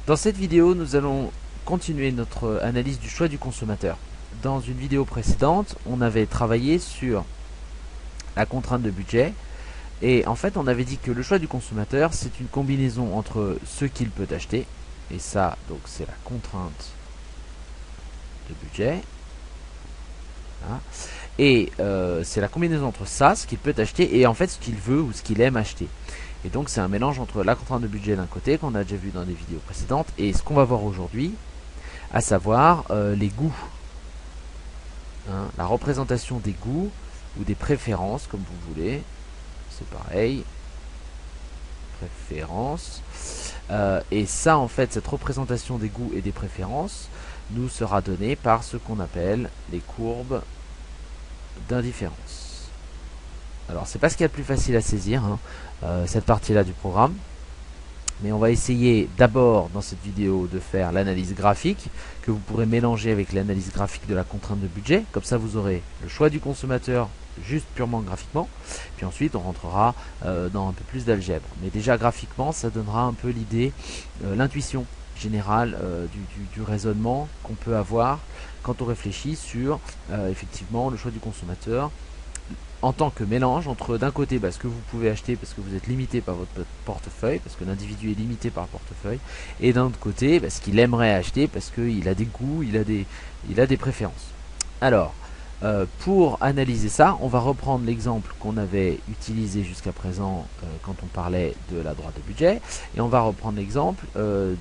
Dans cette vidéo, nous allons continuer notre analyse du choix du consommateur. Dans une vidéo précédente, on avait travaillé sur la contrainte de budget et en fait on avait dit que le choix du consommateur c'est une combinaison entre ce qu'il peut acheter, et ça donc c'est la contrainte de budget, hein, et c'est la combinaison entre ça, ce qu'il peut acheter, et en fait ce qu'il veut ou ce qu'il aime acheter. Et donc c'est un mélange entre la contrainte de budget d'un côté, qu'on a déjà vu dans des vidéos précédentes, et ce qu'on va voir aujourd'hui, à savoir les goûts, hein, la représentation des goûts ou des préférences, comme vous voulez. C'est pareil, préférences. Et ça, en fait, cette représentation des goûts et des préférences nous sera donnée par ce qu'on appelle les courbes d'indifférence. Alors, c'est pas ce qu'il y a de plus facile à saisir, hein, cette partie-là du programme. Mais on va essayer d'abord dans cette vidéo de faire l'analyse graphique, que vous pourrez mélanger avec l'analyse graphique de la contrainte de budget. Comme ça, vous aurez le choix du consommateur juste purement graphiquement. Puis ensuite, on rentrera dans un peu plus d'algèbre. Mais déjà graphiquement, ça donnera un peu l'idée, l'intuition générale du raisonnement qu'on peut avoir quand on réfléchit sur effectivement le choix du consommateur, en tant que mélange entre d'un côté ce que vous pouvez acheter parce que vous êtes limité par votre portefeuille, parce que l'individu est limité par le portefeuille, et d'un autre côté ce qu'il aimerait acheter parce qu'il a des goûts, il a des préférences. Alors, pour analyser ça, on va reprendre l'exemple qu'on avait utilisé jusqu'à présent quand on parlait de la droite de budget, et on va reprendre l'exemple de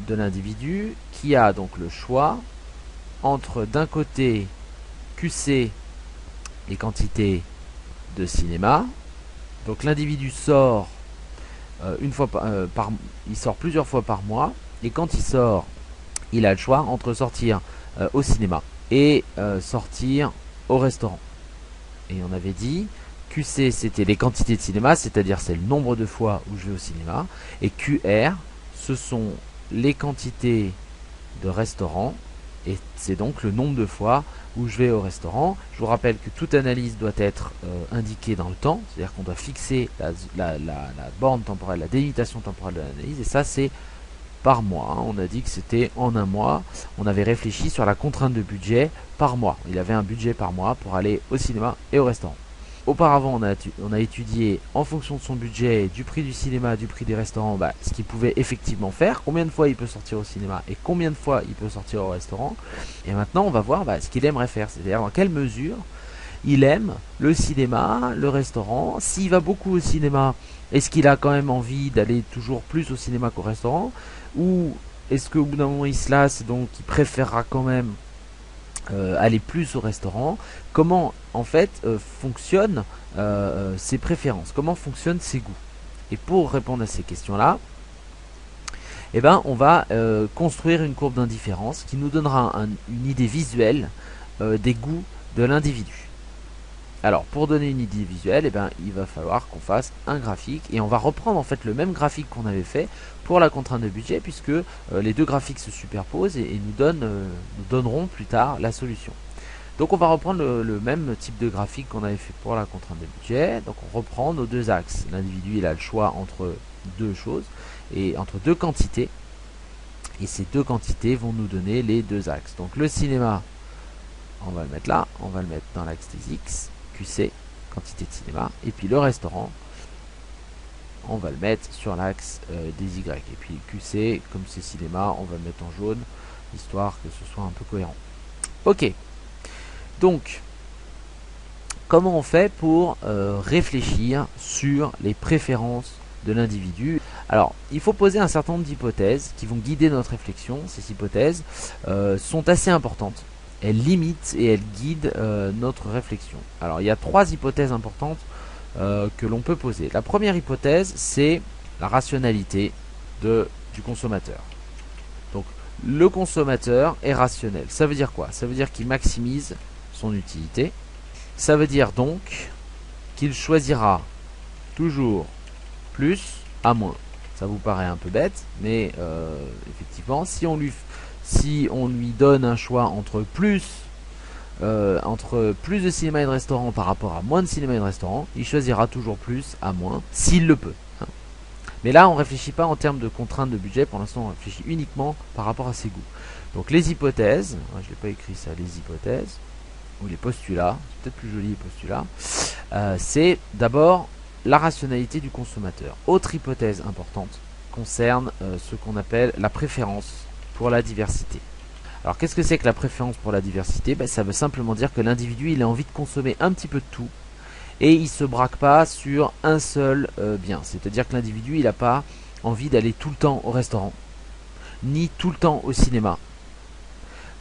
l'individu qui a donc le choix entre d'un côté QC, les quantités de cinéma. Donc l'individu sort une fois il sort plusieurs fois par mois, et quand il sort, il a le choix entre sortir au cinéma et sortir au restaurant. Et on avait dit QC c'était les quantités de cinéma, c'est-à-dire c'est le nombre de fois où je vais au cinéma, et QR ce sont les quantités de restaurants, et c'est donc le nombre de fois où je vais au restaurant. Je vous rappelle que toute analyse doit être indiquée dans le temps, c'est-à-dire qu'on doit fixer la borne temporelle, la délimitation temporelle de l'analyse, et ça c'est par mois, hein. On a dit que c'était en un mois, on avait réfléchi sur la contrainte de budget par mois. Il avait un budget par mois pour aller au cinéma et au restaurant. Auparavant, on a étudié en fonction de son budget, du prix du cinéma, du prix des restaurants, ce qu'il pouvait effectivement faire, combien de fois il peut sortir au cinéma et combien de fois il peut sortir au restaurant. Et maintenant, on va voir ce qu'il aimerait faire, c'est-à-dire dans quelle mesure il aime le cinéma, le restaurant. S'il va beaucoup au cinéma, est-ce qu'il a quand même envie d'aller toujours plus au cinéma qu'au restaurant, ou est-ce qu'au bout d'un moment il se lasse, donc il préférera quand même aller plus au restaurant? Comment en fait fonctionnent ses préférences, comment fonctionnent ses goûts? Et pour répondre à ces questions là, on va construire une courbe d'indifférence qui nous donnera une idée visuelle des goûts de l'individu. Alors pour donner une idée visuelle, il va falloir qu'on fasse un graphique, et on va reprendre en fait le même graphique qu'on avait fait pour la contrainte de budget, puisque les deux graphiques se superposent et nous donneront plus tard la solution. Donc on va reprendre le même type de graphique qu'on avait fait pour la contrainte de budget. Donc on reprend nos deux axes. L'individu il a le choix entre deux choses, et entre deux quantités, et ces deux quantités vont nous donner les deux axes. Donc le cinéma, on va le mettre là, on va le mettre dans l'axe des X, QC, quantité de cinéma, et puis le restaurant, on va le mettre sur l'axe des Y, et puis QC, comme c'est cinéma, on va le mettre en jaune, histoire que ce soit un peu cohérent. Ok, donc, comment on fait pour réfléchir sur les préférences de l'individu? Alors, il faut poser un certain nombre d'hypothèses qui vont guider notre réflexion. Ces hypothèses sont assez importantes. Elles limitent et elles guident notre réflexion. Alors, il y a trois hypothèses importantes que l'on peut poser. La première hypothèse, c'est la rationalité du consommateur. Donc, le consommateur est rationnel. Ça veut dire quoi? Ça veut dire qu'il maximise son utilité. Ça veut dire donc qu'il choisira toujours plus à moins. Ça vous paraît un peu bête, mais effectivement, si on lui donne un choix entre plus de cinéma et de restaurant par rapport à moins de cinéma et de restaurant, il choisira toujours plus à moins s'il le peut, hein. Mais là, on ne réfléchit pas en termes de contraintes de budget. Pour l'instant, on réfléchit uniquement par rapport à ses goûts. Donc les hypothèses, je ne l'ai pas écrit ça, les hypothèses, ou les postulats, c'est peut-être plus joli les postulats, c'est d'abord la rationalité du consommateur. Autre hypothèse importante concerne ce qu'on appelle la préférence pour la diversité. Alors qu'est-ce que c'est que la préférence pour la diversité? Ça veut simplement dire que l'individu il a envie de consommer un petit peu de tout et il ne se braque pas sur un seul bien. C'est-à-dire que l'individu il n'a pas envie d'aller tout le temps au restaurant, ni tout le temps au cinéma,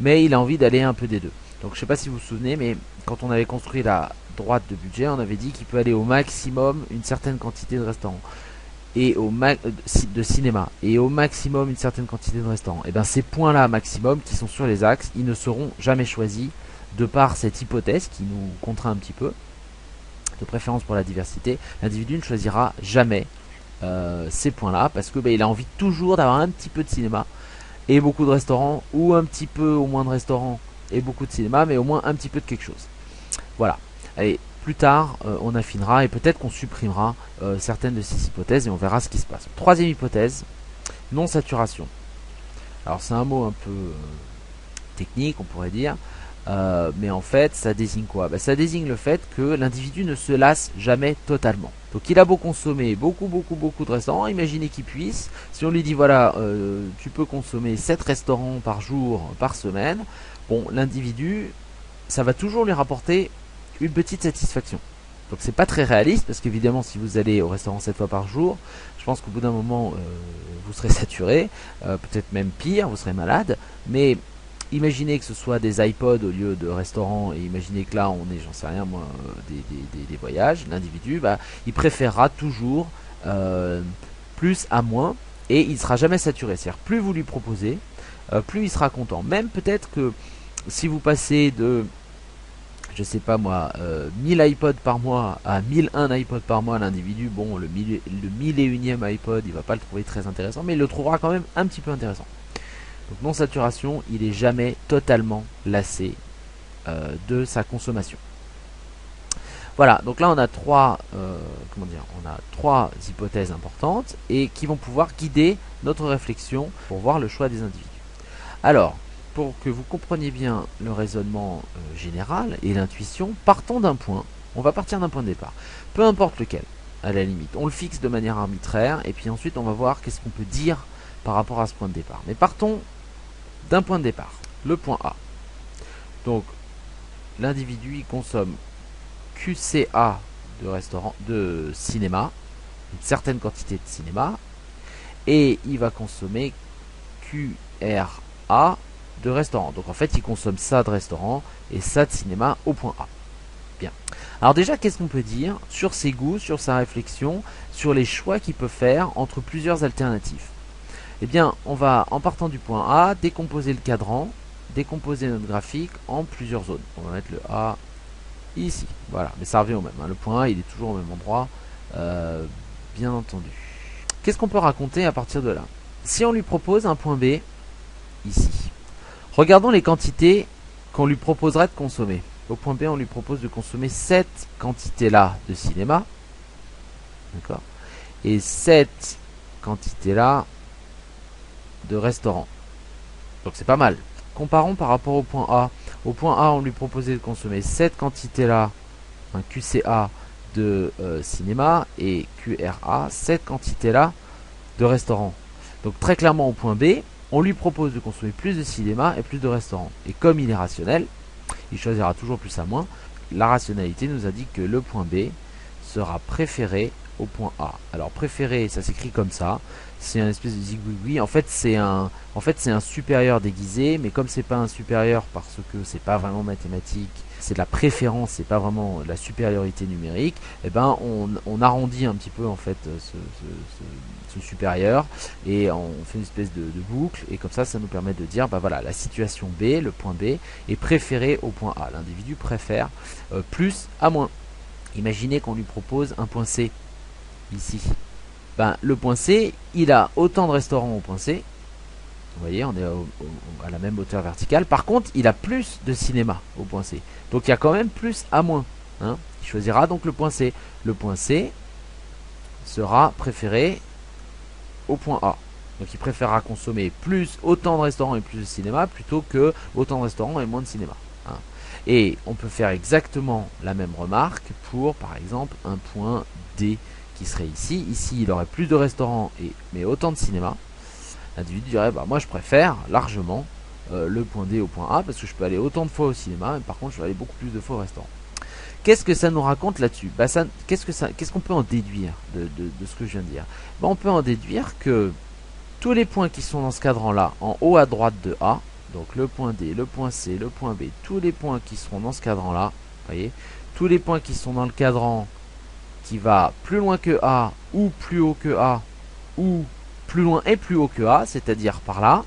mais il a envie d'aller un peu des deux. Donc je ne sais pas si vous vous souvenez, mais quand on avait construit la droite de budget, on avait dit qu'il peut aller au maximum une certaine quantité de restaurants et de cinéma et au maximum une certaine quantité de restaurants. Et bien ces points-là maximum qui sont sur les axes, ils ne seront jamais choisis de par cette hypothèse qui nous contraint un petit peu de préférence pour la diversité. L'individu ne choisira jamais ces points-là parce que il a envie toujours d'avoir un petit peu de cinéma et beaucoup de restaurants, ou un petit peu au moins de restaurants et beaucoup de cinéma, mais au moins un petit peu de quelque chose. Voilà. Allez, plus tard, on affinera et peut-être qu'on supprimera certaines de ces hypothèses et on verra ce qui se passe. Troisième hypothèse, non-saturation. Alors c'est un mot un peu technique, on pourrait dire, mais en fait, ça désigne quoi? Ça désigne le fait que l'individu ne se lasse jamais totalement. Donc il a beau consommer beaucoup de restaurants, imaginez qu'il puisse, si on lui dit voilà, tu peux consommer 7 restaurants par jour, par semaine, bon, l'individu, ça va toujours lui rapporter une petite satisfaction. Donc c'est pas très réaliste, parce qu'évidemment si vous allez au restaurant 7 fois par jour, je pense qu'au bout d'un moment, vous serez saturé, peut-être même pire, vous serez malade, mais imaginez que ce soit des iPods au lieu de restaurants, et imaginez que là on est, j'en sais rien moi, des voyages, l'individu, il préférera toujours plus à moins, et il ne sera jamais saturé. C'est-à-dire plus vous lui proposez, plus il sera content. Même peut-être que si vous passez de, je sais pas moi, 1000 iPods par mois à 1001 iPods par mois, l'individu, bon, le 1001e iPod, il va pas le trouver très intéressant, mais il le trouvera quand même un petit peu intéressant. Donc non saturation, il est jamais totalement lassé de sa consommation. Voilà, donc là on a trois hypothèses importantes et qui vont pouvoir guider notre réflexion pour voir le choix des individus. Alors, pour que vous compreniez bien le raisonnement général et l'intuition, partons d'un point. On va partir d'un point de départ, peu importe lequel, à la limite. On le fixe de manière arbitraire et puis ensuite on va voir qu'est-ce qu'on peut dire par rapport à ce point de départ. Mais partons d'un point de départ, le point A. Donc l'individu il consomme QCA de cinéma, une certaine quantité de cinéma, et il va consommer QRA de restaurant. Donc en fait il consomme ça de restaurant et ça de cinéma au point A. Bien. Alors déjà qu'est-ce qu'on peut dire sur ses goûts, sur sa réflexion, sur les choix qu'il peut faire entre plusieurs alternatives? Eh bien, on va, en partant du point A, décomposer le cadran, décomposer notre graphique en plusieurs zones. On va mettre le A ici. Voilà, mais ça revient au même. Le point A, il est toujours au même endroit, bien entendu. Qu'est-ce qu'on peut raconter à partir de là? Si on lui propose un point B, ici, regardons les quantités qu'on lui proposerait de consommer. Au point B, on lui propose de consommer cette quantité-là de cinéma, d'accord, et cette quantité-là de restaurant. Donc c'est pas mal. Comparons par rapport au point A. Au point A, on lui proposait de consommer cette quantité-là, un QCA de cinéma, et QRA, cette quantité-là de restaurant. Donc très clairement au point B, on lui propose de consommer plus de cinéma et plus de restaurant. Et comme il est rationnel, il choisira toujours plus à moins. La rationalité nous indique que le point B sera préféré au point A. Alors préféré, ça s'écrit comme ça. C'est un espèce de zigouigoui. En fait, c'est un supérieur déguisé, mais comme c'est pas un supérieur parce que c'est pas vraiment mathématique, c'est de la préférence, c'est pas vraiment la supériorité numérique. Et ben, on arrondit un petit peu en fait ce supérieur et on fait une espèce de boucle. Et comme ça nous permet de dire, voilà, la situation B, le point B, est préféré au point A. L'individu préfère plus à moins. Imaginez qu'on lui propose un point C ici. Le point C, il a autant de restaurants au point C. Vous voyez, on est à la même hauteur verticale. Par contre, il a plus de cinéma au point C. Donc il y a quand même plus à moins. Il choisira donc le point C. Le point C sera préféré au point A. Donc il préférera consommer autant de restaurants et plus de cinéma plutôt que autant de restaurants et moins de cinéma. Hein. Et on peut faire exactement la même remarque pour par exemple un point D qui serait ici. Ici il aurait plus de restaurants mais autant de cinéma. L'individu dirait bah, moi je préfère largement le point D au point A parce que je peux aller autant de fois au cinéma, mais par contre je vais aller beaucoup plus de fois au restaurant. Qu'est-ce que ça nous raconte là-dessus? Bah, qu'est-ce qu'on peut en déduire de ce que je viens de dire? Bah, on peut en déduire que tous les points qui sont dans ce cadran-là, en haut à droite de A, donc le point D, le point C, le point B, tous les points qui seront dans ce cadran-là, voyez, tous les points qui sont dans le cadran qui va plus loin que A, ou plus haut que A, ou plus loin et plus haut que A, c'est-à-dire par là,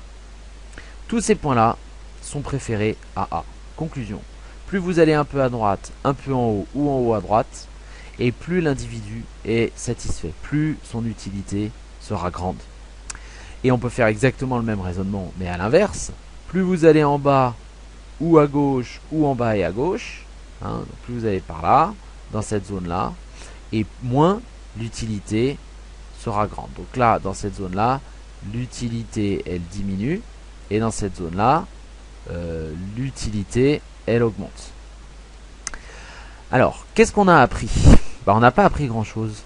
tous ces points-là sont préférés à A. Conclusion. Plus vous allez un peu à droite, un peu en haut ou en haut à droite, et plus l'individu est satisfait, plus son utilité sera grande. Et on peut faire exactement le même raisonnement, mais à l'inverse. Plus vous allez en bas ou à gauche ou en bas et à gauche, hein, donc plus vous allez par là, dans cette zone-là, et moins l'utilité sera grande. Donc là, dans cette zone-là, l'utilité, elle diminue, et dans cette zone-là, l'utilité, elle augmente. Alors, qu'est-ce qu'on a appris? Bah, on n'a pas appris grand-chose.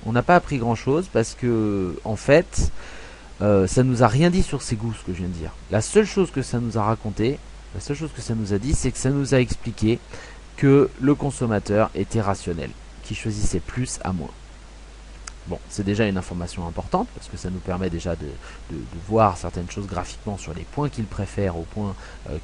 On n'a pas appris grand-chose parce que, en fait, ça nous a rien dit sur ces goûts, ce que je viens de dire. La seule chose que ça nous a raconté, la seule chose que ça nous a dit, c'est que ça nous a expliqué que le consommateur était rationnel, qui choisissait plus à moins. Bon, c'est déjà une information importante parce que ça nous permet déjà de voir certaines choses graphiquement sur les points qu'il préfère aux points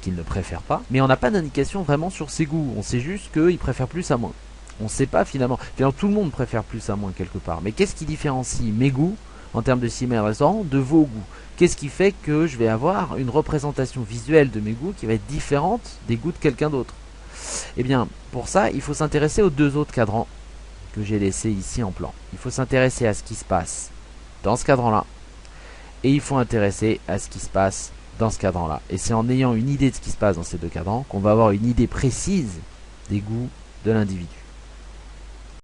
qu'il ne préfère pas. Mais on n'a pas d'indication vraiment sur ses goûts. On sait juste qu'il préfère plus à moins. On ne sait pas finalement. Finalement, tout le monde préfère plus à moins quelque part. Mais qu'est-ce qui différencie mes goûts en termes de cinéma et de restaurant de vos goûts? Qu'est-ce qui fait que je vais avoir une représentation visuelle de mes goûts qui va être différente des goûts de quelqu'un d'autre? Eh bien, pour ça, il faut s'intéresser aux deux autres cadrans que j'ai laissé ici en plan. Il faut s'intéresser à ce qui se passe dans ce cadran-là. Et il faut intéresser à ce qui se passe dans ce cadran-là. Et c'est en ayant une idée de ce qui se passe dans ces deux cadrans qu'on va avoir une idée précise des goûts de l'individu.